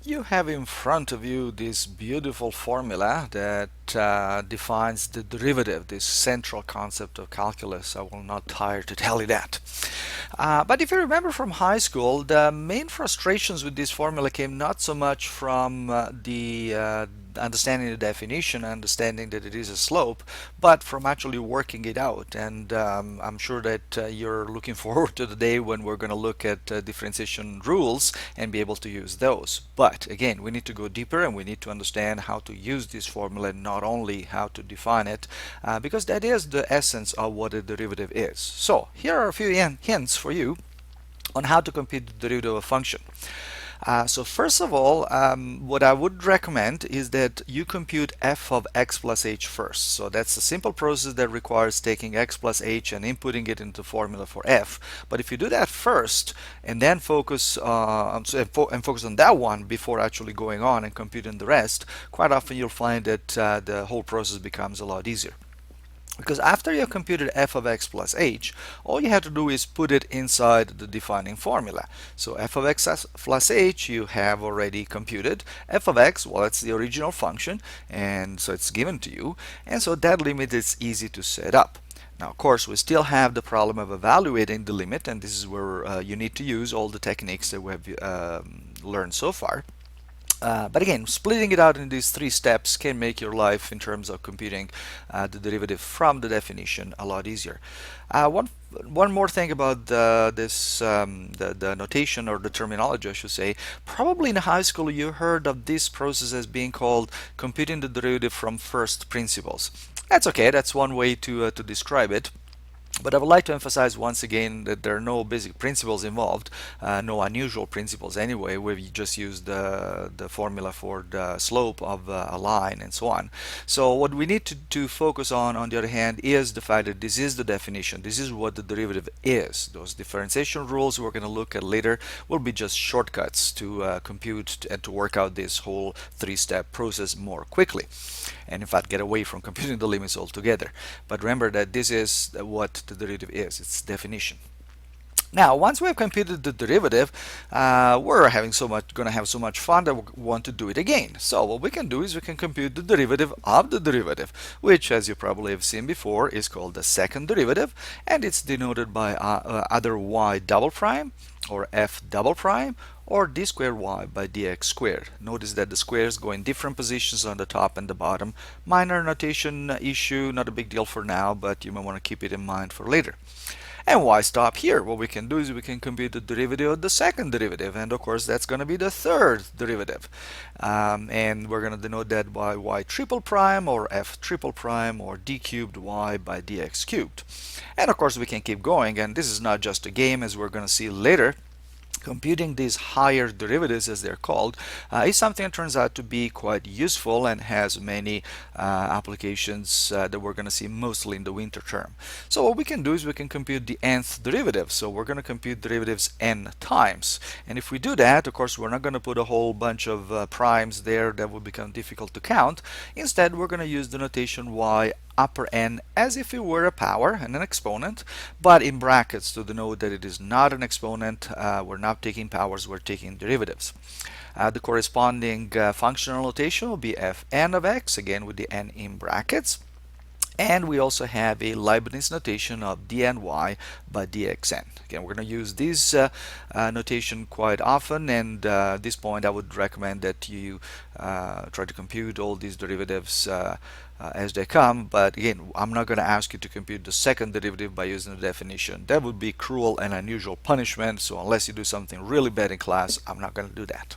You have in front of you this beautiful formula that defines the derivative, this central concept of calculus. I will not tire to tell you that. But if you remember from high school, the main frustrations with this formula came not so much from the understanding the definition, understanding that it is a slope, but from actually working it out. And I'm sure that you're looking forward to the day when we're going to look at differentiation rules and be able to use those. But again, we need to go deeper and we need to understand how to use this formula, not only how to define it, because that is the essence of what a derivative is. So here are a few hints for you on how to compute the derivative of a function. So first of all, what I would recommend is that you compute f of x plus h first. So that's a simple process that requires taking x plus h and inputting it into the formula for f. But if you do that first and then focus focus on that one before actually going on and computing the rest, quite often you'll find that the whole process becomes a lot easier. Because after you have computed f of x plus h, all you have to do is put it inside the defining formula. So f of x plus h you have already computed. F of x, well, it's the original function, and so it's given to you. And so that limit is easy to set up. Now, of course, we still have the problem of evaluating the limit, and this is where you need to use all the techniques that we have learned so far. But again, splitting it out in these three steps can make your life in terms of computing the derivative from the definition a lot easier. One more thing about the notation or the terminology, I should say. Probably in high school you heard of this process as being called computing the derivative from first principles. That's okay, that's one way to describe it. But I would like to emphasize once again that there are no basic principles involved, no unusual principles anyway, where you just use the formula for the slope of a line and so on. So what we need to focus on the other hand, is the fact that this is the definition. This is what the derivative is. Those differentiation rules we're going to look at later will be just shortcuts to compute and to work out this whole three-step process more quickly. And in fact, get away from computing the limits altogether. But remember that this is what the derivative is, its definition. Now, once we have computed the derivative, we're going to have so much fun that we want to do it again. So what we can do is we can compute the derivative of the derivative, which, as you probably have seen before, is called the second derivative, and it's denoted by either y double prime or f double prime or d squared y by dx squared. Notice that the squares go in different positions on the top and the bottom. Minor notation issue, not a big deal for now, but you might want to keep it in mind for later. And why stop here? What we can do is we can compute the derivative of the second derivative, and of course that's going to be the third derivative. And we're going to denote that by y triple prime or f triple prime or d cubed y by dx cubed. And of course we can keep going, and this is not just a game, as we're going to see later. Computing these higher derivatives, as they're called, is something that turns out to be quite useful and has many applications that we're going to see mostly in the winter term. So what we can do is we can compute the nth derivative. So we're going to compute derivatives n times. And if we do that, of course, we're not going to put a whole bunch of primes there that will become difficult to count. Instead, we're going to use the notation y upper n as if it were a power and an exponent, but in brackets to denote that it is not an exponent. We're not taking powers, we're taking derivatives. The corresponding functional notation will be fn of x, again with the n in brackets. And we also have a Leibniz notation of dny by dxn. Again, we're going to use this notation quite often, and at this point I would recommend that you try to compute all these derivatives as they come. But again, I'm not going to ask you to compute the second derivative by using the definition. That would be cruel and unusual punishment, so unless you do something really bad in class, I'm not going to do that.